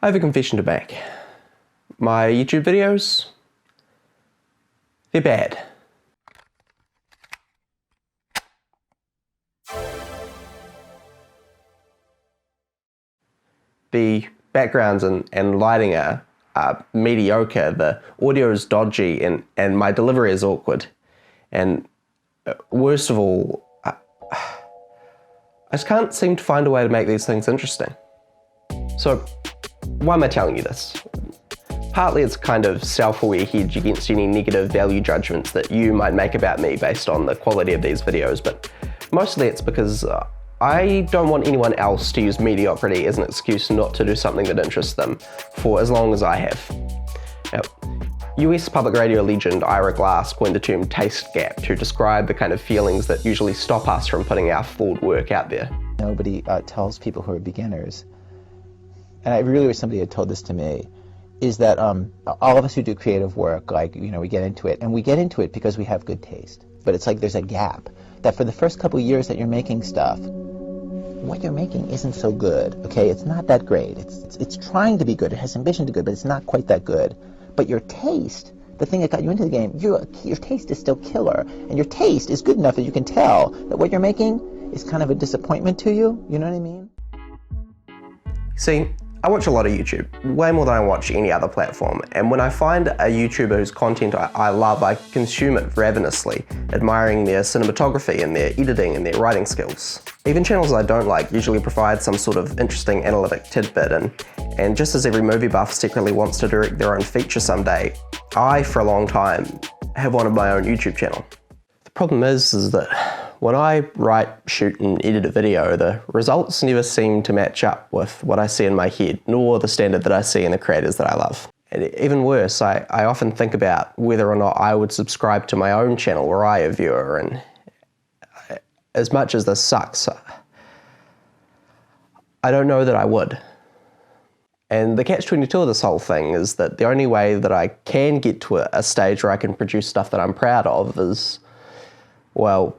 I have a confession to make. My YouTube videos, they're bad. The backgrounds and lighting are mediocre, the audio is dodgy, and my delivery is awkward. And worst of all, I just can't seem to find a way to make these things interesting. So, why am I telling you this? Partly it's kind of self-aware hedge against any negative value judgments that you might make about me based on the quality of these videos, but mostly it's because I don't want anyone else to use mediocrity as an excuse not to do something that interests them for as long as I have. Now, US public radio legend Ira Glass coined the term taste gap to describe the kind of feelings that usually stop us from putting our flawed work out there. Nobody tells people who are beginners, and I really wish somebody had told this to me, is that all of us who do creative work, like, you know, we get into it, and we get into it because we have good taste. But it's like there's a gap, that for the first couple of years that you're making stuff, what you're making isn't so good, okay? It's not that great. It's trying to be good. It has ambition to be good, but it's not quite that good. But your taste, the thing that got you into the game, your taste is still killer. And your taste is good enough that you can tell that what you're making is kind of a disappointment to you. You know what I mean? See, I watch a lot of YouTube, way more than I watch any other platform, and when I find a YouTuber whose content I love, I consume it ravenously, admiring their cinematography and their editing and their writing skills. Even channels I don't like usually provide some sort of interesting analytic tidbit, and just as every movie buff secretly wants to direct their own feature someday, I, for a long time, have wanted my own YouTube channel. The problem is that when I write, shoot and edit a video, the results never seem to match up with what I see in my head, nor the standard that I see in the creators that I love. And even worse, I often think about whether or not I would subscribe to my own channel were I a viewer, and as much as this sucks, I don't know that I would. And the catch-22 of this whole thing is that the only way that I can get to a stage where I can produce stuff that I'm proud of is, well,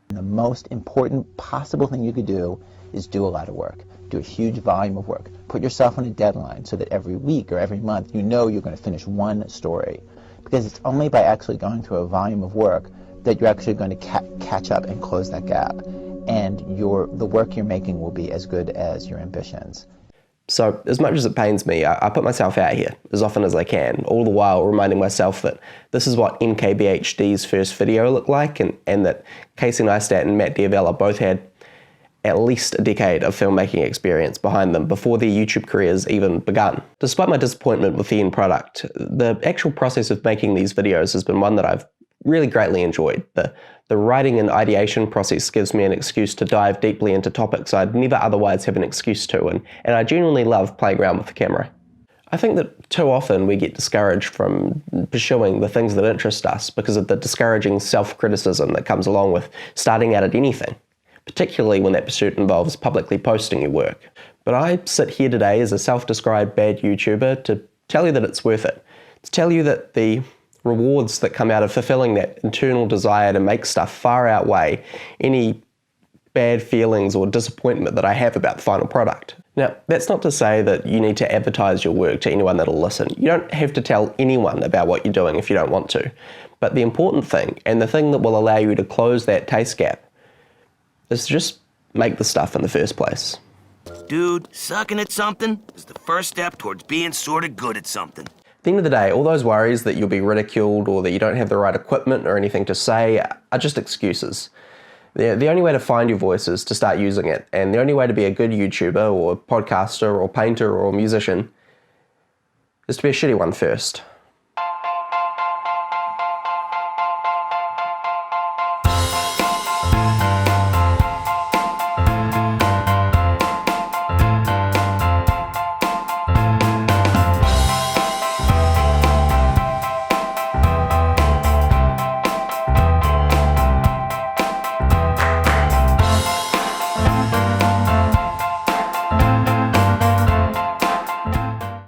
the most important possible thing you could do is do a lot of work. Do a huge volume of work. Put yourself on a deadline so that every week or every month you know you're going to finish one story. Because it's only by actually going through a volume of work that you're actually going to catch up and close that gap. And the work you're making will be as good as your ambitions. So, as much as it pains me, I put myself out here as often as I can, all the while reminding myself that this is what MKBHD's first video looked like, and that Casey Neistat and Matt Diavella both had at least a decade of filmmaking experience behind them before their YouTube careers even begun. Despite my disappointment with the end product, the actual process of making these videos has been one that I've really greatly enjoyed. The writing and ideation process gives me an excuse to dive deeply into topics I'd never otherwise have an excuse to, and I genuinely love playing around with the camera. I think that too often we get discouraged from pursuing the things that interest us because of the discouraging self-criticism that comes along with starting out at anything, particularly when that pursuit involves publicly posting your work. But I sit here today as a self-described bad YouTuber to tell you that it's worth it, to tell you that the rewards that come out of fulfilling that internal desire to make stuff far outweigh any bad feelings or disappointment that I have about the final product. Now, that's not to say that you need to advertise your work to anyone that'll listen. You don't have to tell anyone about what you're doing if you don't want to. But the important thing, and the thing that will allow you to close that taste gap, is to just make the stuff in the first place. Dude, sucking at something is the first step towards being sort of good at something. At the end of the day, all those worries that you'll be ridiculed or that you don't have the right equipment or anything to say are just excuses. The only way to find your voice is to start using it, and the only way to be a good YouTuber or podcaster or painter or musician is to be a shitty one first.